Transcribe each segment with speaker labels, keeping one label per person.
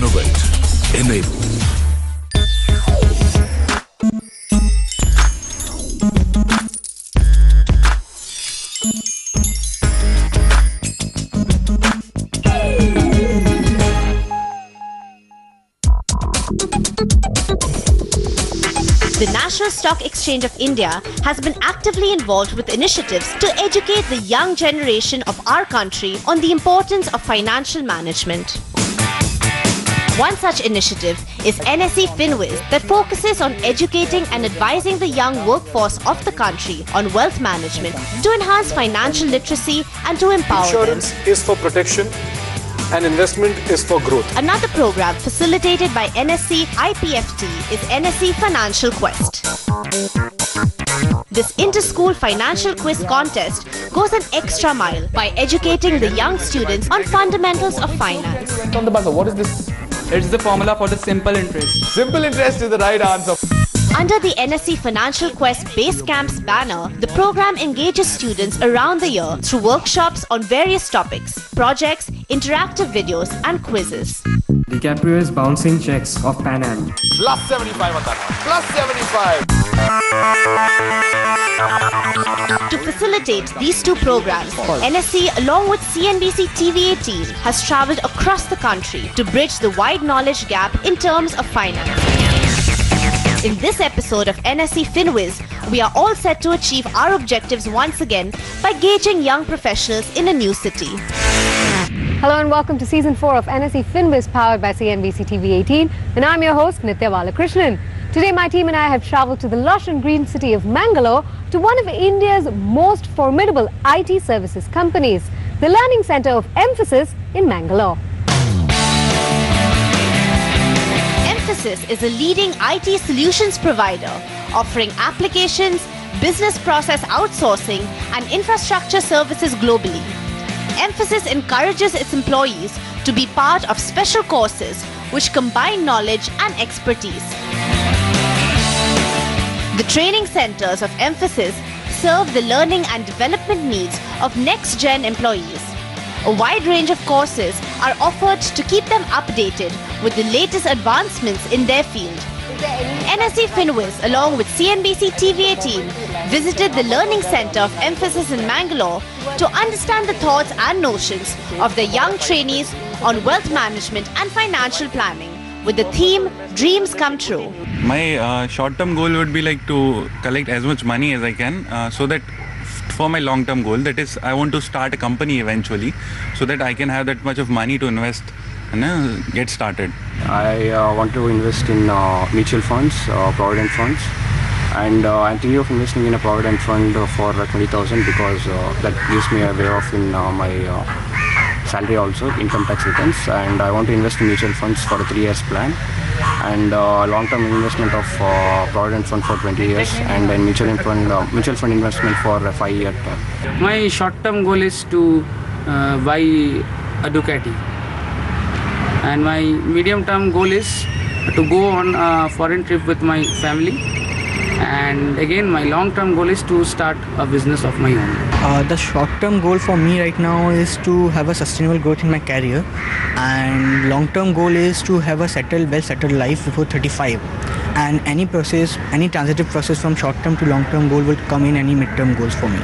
Speaker 1: Innovate. Enable.
Speaker 2: The National Stock Exchange of India has been actively involved with initiatives to educate the young generation of our country on the importance of financial management. One such initiative is NSE FinWiz that focuses on educating and advising the young workforce of the country on wealth management to enhance financial literacy and to empower
Speaker 3: Insurance is for protection and investment is for growth.
Speaker 2: Another program facilitated by NSE IPFT is NSE Financial Quest. This inter-school financial quiz contest goes an extra mile by educating the young students on fundamentals of finance.
Speaker 4: On the buzzer, what is this? It's the formula for the simple interest. Simple interest is the right answer.
Speaker 2: Under the NSE Financial Quest Base Camps banner, the program engages students around the year through workshops on various topics, projects, interactive videos and quizzes.
Speaker 5: DiCaprio is bouncing checks off Pan Am.
Speaker 4: Plus 75 on that one. Plus 75.
Speaker 2: To facilitate these two programs, NSE along with CNBC TV-18 has travelled across the country to bridge the wide knowledge gap in terms of finance. In this episode of NSE FinWiz, we are all set to achieve our objectives once again by gauging young professionals in a new city.
Speaker 6: Hello and welcome to Season 4 of NSE FinWiz powered by CNBC TV-18 and I'm your host Nitya Balakrishnan. Today my team and I have travelled to the lush and green city of Mangalore to one of India's most formidable IT services companies, the Learning Centre of Mphasis in Mangalore.
Speaker 2: Mphasis is a leading IT solutions provider offering applications, business process outsourcing and infrastructure services globally. Mphasis encourages its employees to be part of special courses which combine knowledge and expertise. The training centers of Mphasis serve the learning and development needs of next-gen employees. A wide range of courses are offered to keep them updated with the latest advancements in their field. NSE FinWiz along with CNBC TV-18 visited the Learning Centre of Mphasis in Mangalore to understand the thoughts and notions of the young trainees on wealth management and financial planning with the theme Dreams Come True.
Speaker 7: My short-term goal would be like to collect as much money as I can so that for my long-term goal, that is I want to start a company eventually so that I can have that much of money to invest and get started.
Speaker 5: I want to invest in mutual funds, provident funds, and I'm thinking of investing in a provident fund for 20,000 because that gives me a way off in my salary also, income tax returns, and I want to invest in mutual funds for a 3 years plan and long-term investment of provident fund for 20 years and then mutual fund investment for a 5-year term.
Speaker 8: My short-term goal is to buy a Ducati. And my medium-term goal is to go on a foreign trip with my family. And again, my long-term goal is to start a business of my own.
Speaker 9: The short-term goal for me right now is to have a sustainable growth in my career. And long-term goal is to have a well-settled life before 35. And any transitive process from short-term to long-term goal will come in any mid-term goals for me.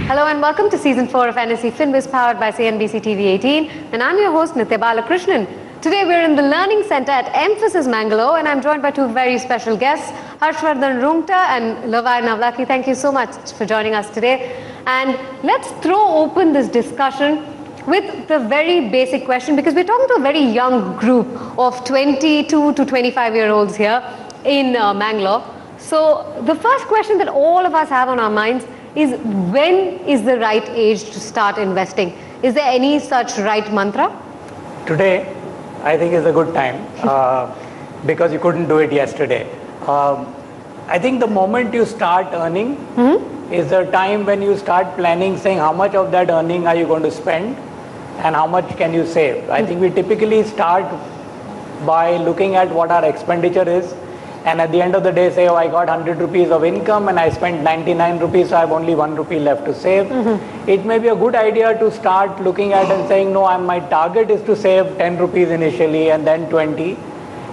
Speaker 6: Hello and welcome to Season 4 of NSE FinWiz powered by CNBC TV-18 and I'm your host Nitya Balakrishnan. Today we're in the Learning Centre at Mphasis Mangalore and I'm joined by two very special guests, Harshvardhan Roongta and Lovai Navlaki. Thank you so much for joining us today. And let's throw open this discussion with the very basic question because we're talking to a very young group of 22 to 25-year-olds here in Mangalore. So the first question that all of us have on our minds is when is the right age to start investing? Is there any such right mantra?
Speaker 10: Today, I think is a good time because you couldn't do it yesterday. I think the moment you start earning is the time when you start planning, saying how much of that earning are you going to spend and how much can you save. I think we typically start by looking at what our expenditure is and at the end of the day say, oh, I got 100 rupees of income and I spent 99 rupees, so I have only 1 rupee left to save. It may be a good idea to start looking at and saying, no, my target is to save 10 rupees initially and then 20,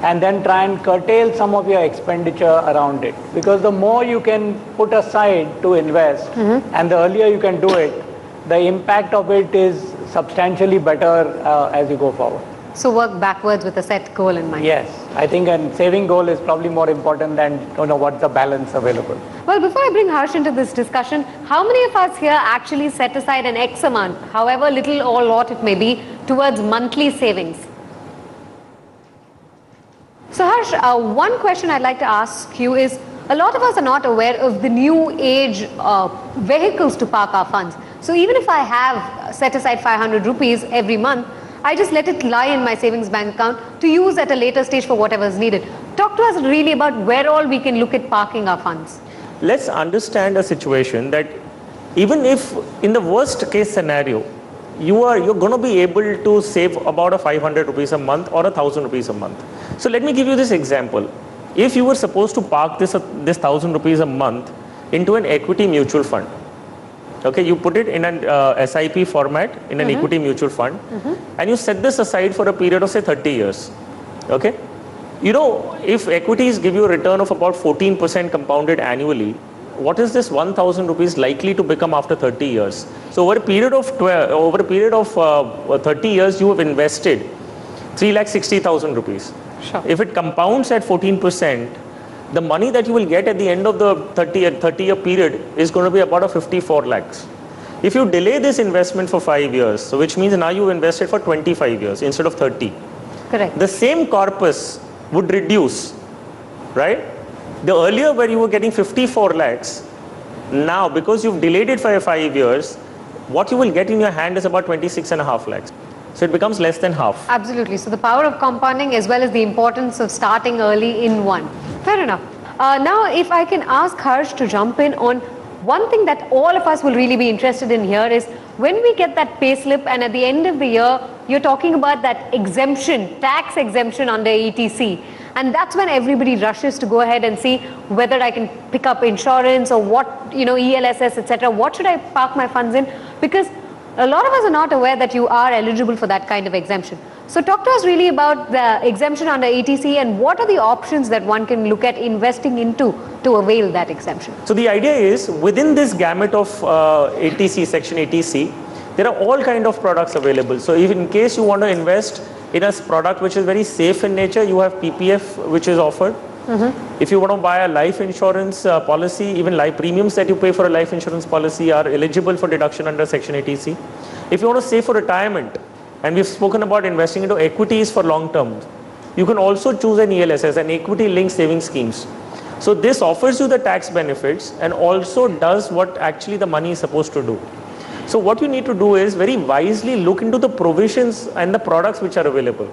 Speaker 10: and then try and curtail some of your expenditure around it. Because the more you can put aside to invest, and the earlier you can do it, the impact of it is substantially better as you go forward.
Speaker 6: So work backwards with a set goal in mind.
Speaker 10: Yes, I think a saving goal is probably more important than what's the balance available.
Speaker 6: Well, before I bring Harsh into this discussion, how many of us here actually set aside an X amount, however little or lot it may be, towards monthly savings? So Harsh, one question I'd like to ask you is, a lot of us are not aware of the new age vehicles to park our funds. So even if I have set aside 500 rupees every month, I just let it lie in my savings bank account to use at a later stage for whatever is needed. Talk to us really about where all we can look at parking our funds.
Speaker 11: Let's understand a situation that even if in the worst case scenario, you're going to be able to save about 500 rupees a month or 1,000 rupees a month. So let me give you this example. If you were supposed to park this 1,000 rupees a month into an equity mutual fund, okay, you put it in an SIP format in an equity mutual fund, and you set this aside for a period of say 30 years. Okay, if equities give you a return of about 14% compounded annually, what is this 1,000 rupees likely to become after 30 years? So over a period of 30 years, you have invested 3,60,000 rupees.
Speaker 6: Sure.
Speaker 11: If it compounds at 14%, the money that you will get at the end of the 30-year period is going to be about 54 lakhs. If you delay this investment for 5 years, so which means now you invested for 25 years instead of 30.
Speaker 6: Correct.
Speaker 11: The same corpus would reduce, right? The earlier where you were getting 54 lakhs, now because you've delayed it for 5 years, what you will get in your hand is about 26.5 lakhs. So it becomes less than half.
Speaker 6: Absolutely. So the power of compounding as well as the importance of starting early in one. Fair enough. Now, if I can ask Harsh to jump in on one thing that all of us will really be interested in here is when we get that pay slip and at the end of the year, you're talking about that exemption, tax exemption under ETC. And that's when everybody rushes to go ahead and see whether I can pick up insurance or what, ELSS, etc. What should I park my funds in? Because a lot of us are not aware that you are eligible for that kind of exemption. So talk to us really about the exemption under ETC and what are the options that one can look at investing into to avail that exemption.
Speaker 11: So the idea is within this gamut of ATC, section ATC, there are all kind of products available. So if in case you want to invest in a product which is very safe in nature, you have PPF which is offered. If you want to buy a life insurance policy, even life premiums that you pay for a life insurance policy are eligible for deduction under section ATC. If you want to save for retirement, and we've spoken about investing into equities for long term, you can also choose an ELSS, an equity linked savings schemes. So this offers you the tax benefits and also does what actually the money is supposed to do. So what you need to do is very wisely look into the provisions and the products which are available.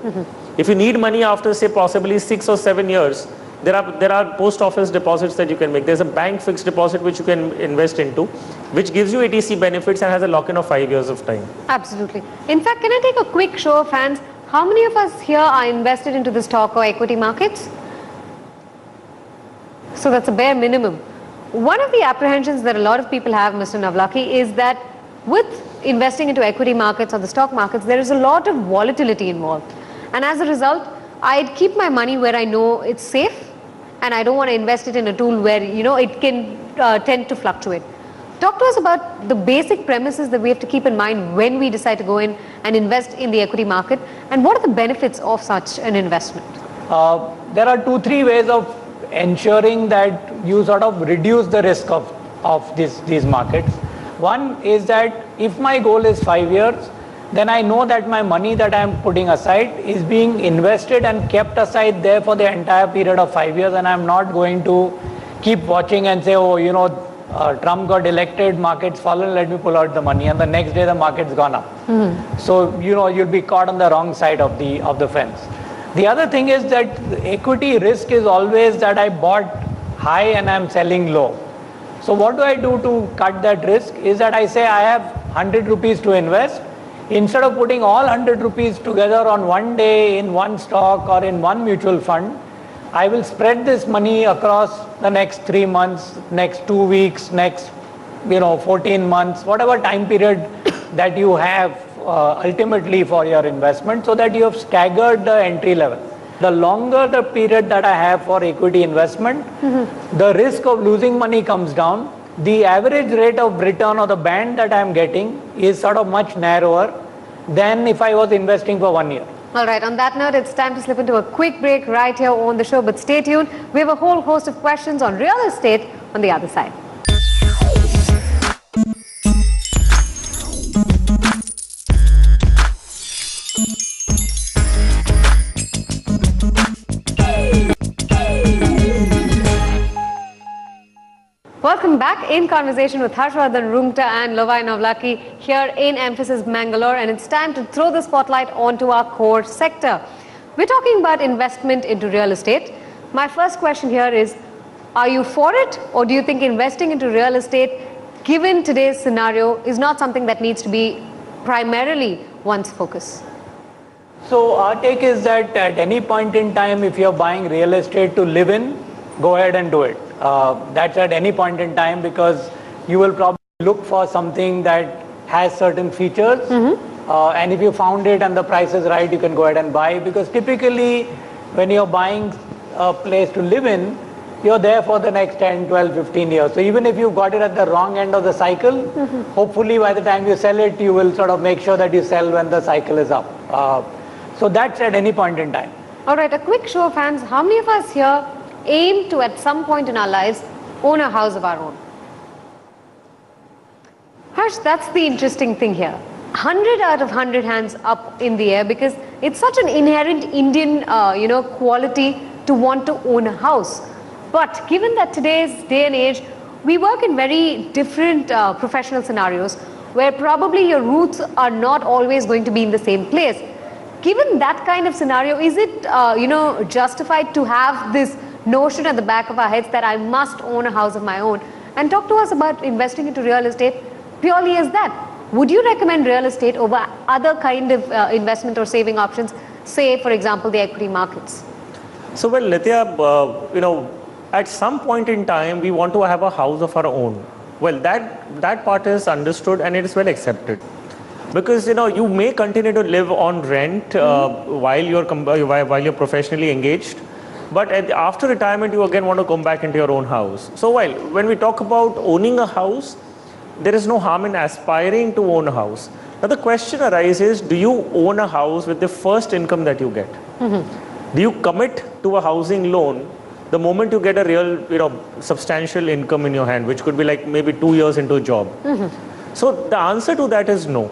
Speaker 11: If you need money after say possibly 6 or 7 years, there are post office deposits that you can make. There's a bank fixed deposit which you can invest into, which gives you ATC benefits and has a lock-in of 5 years of time.
Speaker 6: Absolutely. In fact, can I take a quick show of hands? How many of us here are invested into the stock or equity markets? So that's a bare minimum. One of the apprehensions that a lot of people have, Mr. Navlaki, is that with investing into equity markets or the stock markets, there is a lot of volatility involved. And as a result, I'd keep my money where I know it's safe and I don't want to invest it in a tool where, it can tend to fluctuate. Talk to us about the basic premises that we have to keep in mind when we decide to go in and invest in the equity market, and what are the benefits of such an investment?
Speaker 10: There are 2-3 ways of ensuring that you sort of reduce the risk of these markets. One is that if my goal is 5 years, then I know that my money that I am putting aside is being invested and kept aside there for the entire period of 5 years, and I am not going to keep watching and say, Trump got elected, market's fallen, let me pull out the money, and the next day the market's gone up. So you'll be caught on the wrong side of the fence. The other thing is that equity risk is always that I bought high and I'm selling low. So what do I do to cut that risk is that I say I have 100 rupees to invest. Instead of putting all 100 rupees together on one day in one stock or in one mutual fund, I will spread this money across the next 3 months, next 2 weeks, next 14 months, whatever time period that you have ultimately for your investment, so that you have staggered the entry level. The longer the period that I have for equity investment, the risk of losing money comes down. The average rate of return or the band that I am getting is sort of much narrower than if I was investing for 1 year.
Speaker 6: All right, on that note, it's time to slip into a quick break right here on the show, but stay tuned. We have a whole host of questions on real estate on the other side. Welcome back in conversation with Harshvardhan Roongta and Lovai Navlaki here in Mphasis Mangalore, and it's time to throw the spotlight onto our core sector. We're talking about investment into real estate. My first question here is, are you for it, or do you think investing into real estate, given today's scenario, is not something that needs to be primarily one's focus?
Speaker 10: So our take is that at any point in time, if you're buying real estate to live in, go ahead and do it. That's at any point in time, because you will probably look for something that has certain features, and if you found it and the price is right, you can go ahead and buy, because typically when you're buying a place to live in, you're there for the next 10, 12, 15 years. So even if you got it at the wrong end of the cycle, hopefully by the time you sell it, you will sort of make sure that you sell when the cycle is up. So that's at any point in time.
Speaker 6: All right, a quick show of hands. How many of us here aim to, at some point in our lives, own a house of our own? Harsh, that's the interesting thing here. 100 out of 100 hands up in the air, because it's such an inherent Indian, quality to want to own a house. But given that today's day and age, we work in very different professional scenarios, where probably your roots are not always going to be in the same place. Given that kind of scenario, is it, justified to have this notion at the back of our heads that I must own a house of my own? And talk to us about investing into real estate purely as that. Would you recommend real estate over other kind of investment or saving options, say, for example, the equity markets?
Speaker 11: So, well, Nitya, at some point in time, we want to have a house of our own. Well, that part is understood and it is well accepted. Because, you may continue to live on rent while you're professionally engaged. But after retirement, you again want to come back into your own house. So when we talk about owning a house, there is no harm in aspiring to own a house. Now the question arises, do you own a house with the first income that you get? Do you commit to a housing loan the moment you get a real, substantial income in your hand, which could be like maybe 2 years into a job? So the answer to that is no.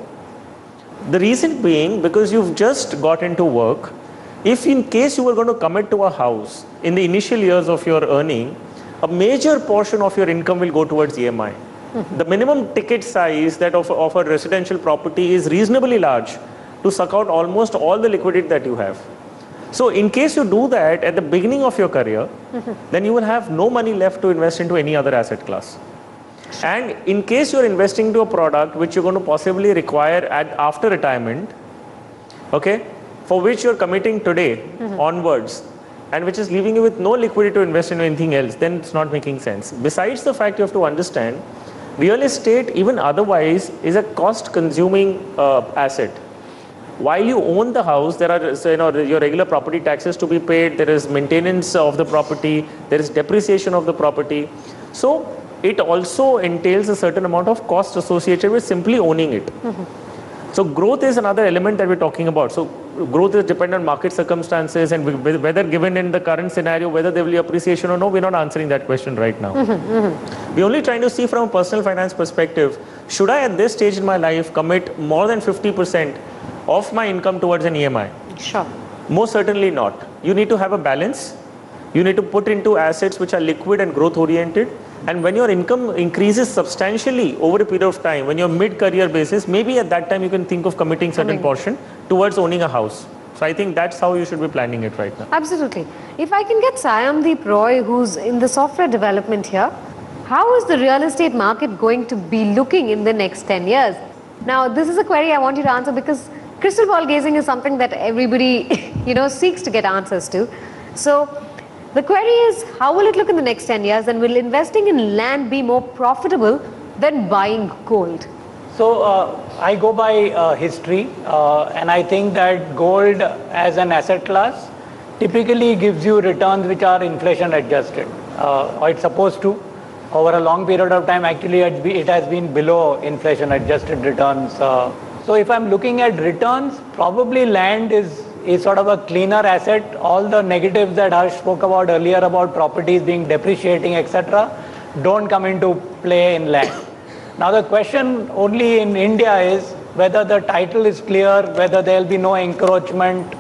Speaker 11: The reason being, because you've just got into work. If in case you were going to commit to a house in the initial years of your earning, a major portion of your income will go towards EMI. The minimum ticket size that of a residential property is reasonably large to suck out almost all the liquidity that you have. So in case you do that at the beginning of your career, then you will have no money left to invest into any other asset class. And in case you're investing into a product which you're going to possibly require after retirement, okay, for which you're committing today onwards, and which is leaving you with no liquidity to invest in anything else, then it's not making sense. Besides the fact, you have to understand, real estate, even otherwise, is a cost-consuming asset. While you own the house, there are your regular property taxes to be paid, there is maintenance of the property, there is depreciation of the property. So it also entails a certain amount of cost associated with simply owning it. So growth is another element that we're talking about. So growth is dependent on market circumstances, and whether given in the current scenario, whether there will be appreciation or no, we're not answering that question right now. We're only trying to see from a personal finance perspective, should I at this stage in my life commit more than 50% of my income towards an EMI?
Speaker 6: Sure.
Speaker 11: Most certainly not. You need to have a balance. You need to put into assets which are liquid and growth oriented. And when your income increases substantially over a period of time, when you're mid-career basis, maybe at that time you can think of committing certain portion towards owning a house. So I think that's how you should be planning it right now.
Speaker 6: Absolutely. If I can get Sayamdeep Roy, who's in the software development here, how is the real estate market going to be looking in the next 10 years? Now, this is a query I want you to answer, because crystal ball gazing is something that everybody, seeks to get answers to. So The query is, how will it look in the next 10 years, and will investing in land be more profitable than buying gold?
Speaker 10: So I go by history, and I think that gold as an asset class typically gives you returns which are inflation adjusted, or it's supposed to. Over a long period of time, actually it has been below inflation adjusted returns. So if I'm looking at returns, probably land is sort of a cleaner asset. All the negatives that Harsh spoke about earlier about properties being depreciating, etc., don't come into play in land. Now the question only in India is whether the title is clear, whether there will be no encroachment.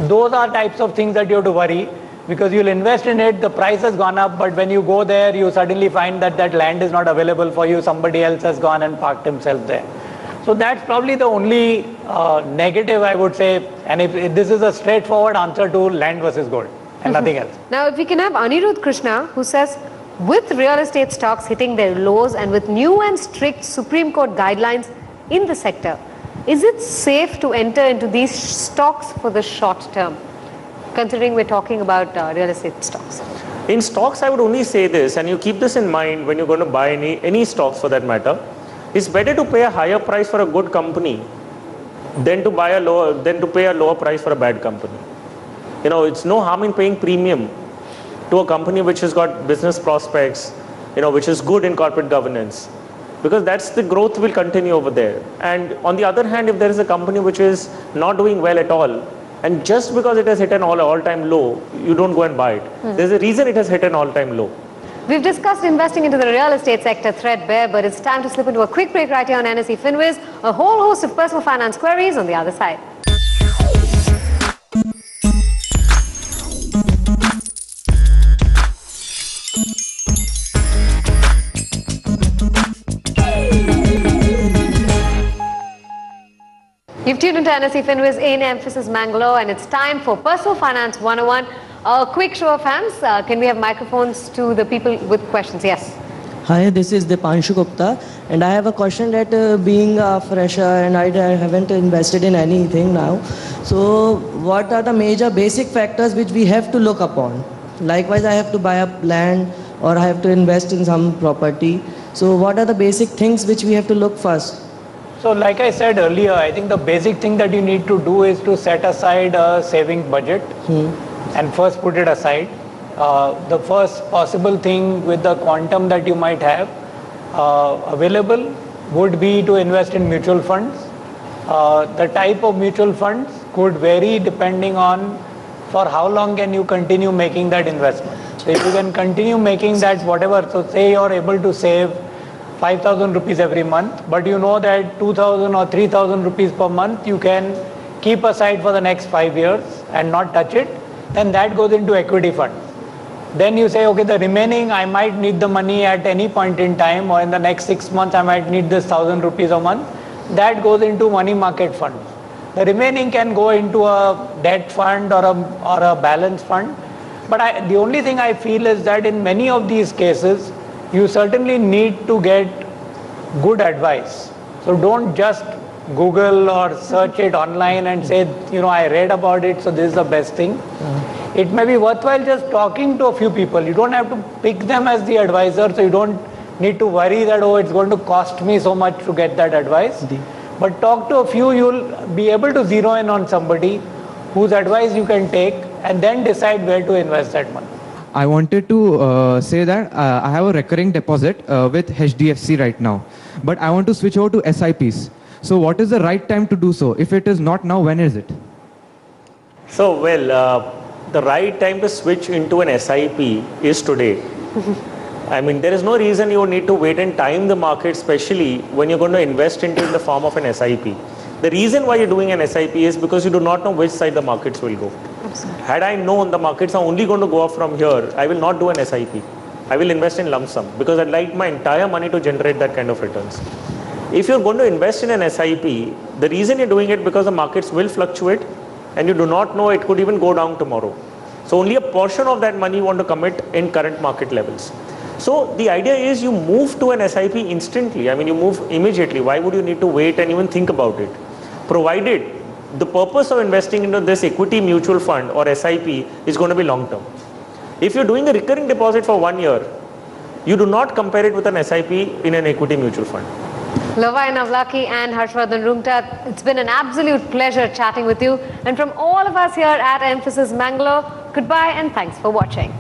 Speaker 10: Those are types of things that you have to worry, because you'll invest in it, the price has gone up, but when you go there, you suddenly find that that land is not available for you, somebody else has gone and parked himself there. So that's probably the only negative, I would say, and if this is a straightforward answer to land versus gold and nothing else.
Speaker 6: Now, if we can have Anirudh Krishna, who says, with real estate stocks hitting their lows and with new and strict Supreme Court guidelines in the sector, is it safe to enter into these stocks for the short term, considering we're talking about real estate stocks?
Speaker 11: In stocks, I would only say this, and you keep this in mind when you're going to buy any stocks for that matter. It's better to pay a higher price for a good company than to pay a lower price for a bad company. You know, it's no harm in paying premium to a company which has got business prospects, you know, which is good in corporate governance, because that's the growth will continue over there. And on the other hand, if there is a company which is not doing well at all, and just because it has hit an all-time low, you don't go and buy it. There's a reason it has hit an all-time low.
Speaker 6: We've discussed investing into the real estate sector threadbare, but it's time to slip into a quick break right here on NSE FinWiz. A whole host of personal finance queries on the other side. You've tuned into NSE FinWiz in Mphasis Mangalore, and it's time for Personal Finance 101. A quick show of hands. Can we have microphones to the people with questions? Yes.
Speaker 12: Hi, this is Dipanshu Gupta, and I have a question that being a fresher and I haven't invested in anything now. So what are the major basic factors which we have to look upon? Likewise, I have to buy up land or I have to invest in some property. So what are the basic things which we have to look first?
Speaker 10: So like I said earlier, I think the basic thing that you need to do is to set aside a saving budget. And first put it aside. The first possible thing with the quantum that you might have available would be to invest in mutual funds. The type of mutual funds could vary depending on for how long can you continue making that investment. So if you can continue making that whatever, so say you're able to save 5,000 rupees every month, but you know that 2,000 or 3,000 rupees per month you can keep aside for the next 5 years and not touch it, then that goes into equity fund. Then you say, okay, the remaining I might need the money at any point in time, or in the next 6 months I might need this 1,000 rupees a month. That goes into money market fund. The remaining can go into a debt fund or a balance fund. But the only thing I feel is that in many of these cases, you certainly need to get good advice. So don't just Google or search it online and say, you know, I read about it, so this is the best thing. It may be worthwhile just talking to a few people. You don't have to pick them as the advisor, so you don't need to worry that, oh, it's going to cost me so much to get that advice. But talk to a few, you'll be able to zero in on somebody whose advice you can take and then decide where to invest that money.
Speaker 13: I wanted to say that I have a recurring deposit with HDFC right now, but I want to switch over to SIPs. So what is the right time to do so? If it is not now, when is it?
Speaker 11: So, well, the right time to switch into an SIP is today. I mean, there is no reason you need to wait and time the market, especially when you're going to invest into in the form of an SIP. The reason why you're doing an SIP is because you do not know which side the markets will go. Absolutely. Had I known the markets are only going to go up from here, I will not do an SIP. I will invest in lump sum because I'd like my entire money to generate that kind of returns. If you're going to invest in an SIP, the reason you're doing it because the markets will fluctuate and you do not know it could even go down tomorrow. So only a portion of that money you want to commit in current market levels. So the idea is you move to an SIP instantly. I mean, you move immediately. Why would you need to wait and even think about it? Provided the purpose of investing into this equity mutual fund or SIP is going to be long term. If you're doing a recurring deposit for 1 year, you do not compare it with an SIP in an equity mutual fund.
Speaker 6: Lavai Navlaki and Harshvardhan Roongta, it's been an absolute pleasure chatting with you. And from all of us here at Mphasis Mangalore, goodbye and thanks for watching.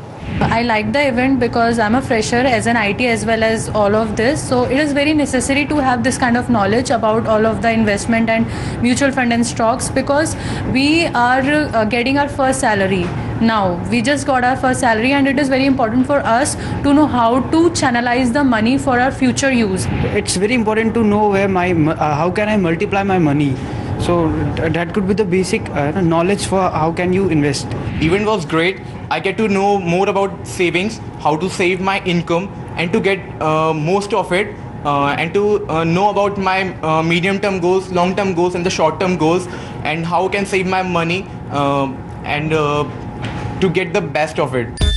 Speaker 14: I like the event because I'm a fresher as an IT as well as all of this. So it is very necessary to have this kind of knowledge about all of the investment and mutual fund and stocks, because we are getting our first salary. Now, we just got our first salary, and it is very important for us to know how to channelize the money for our future use.
Speaker 15: It's very important to know where how can I multiply my money. So that could be the basic knowledge for how can you invest.
Speaker 13: Event was great. I get to know more about savings, how to save my income and to get most of it, and to know about my medium-term goals, long-term goals and the short-term goals, and how I can save my money and to get the best of it.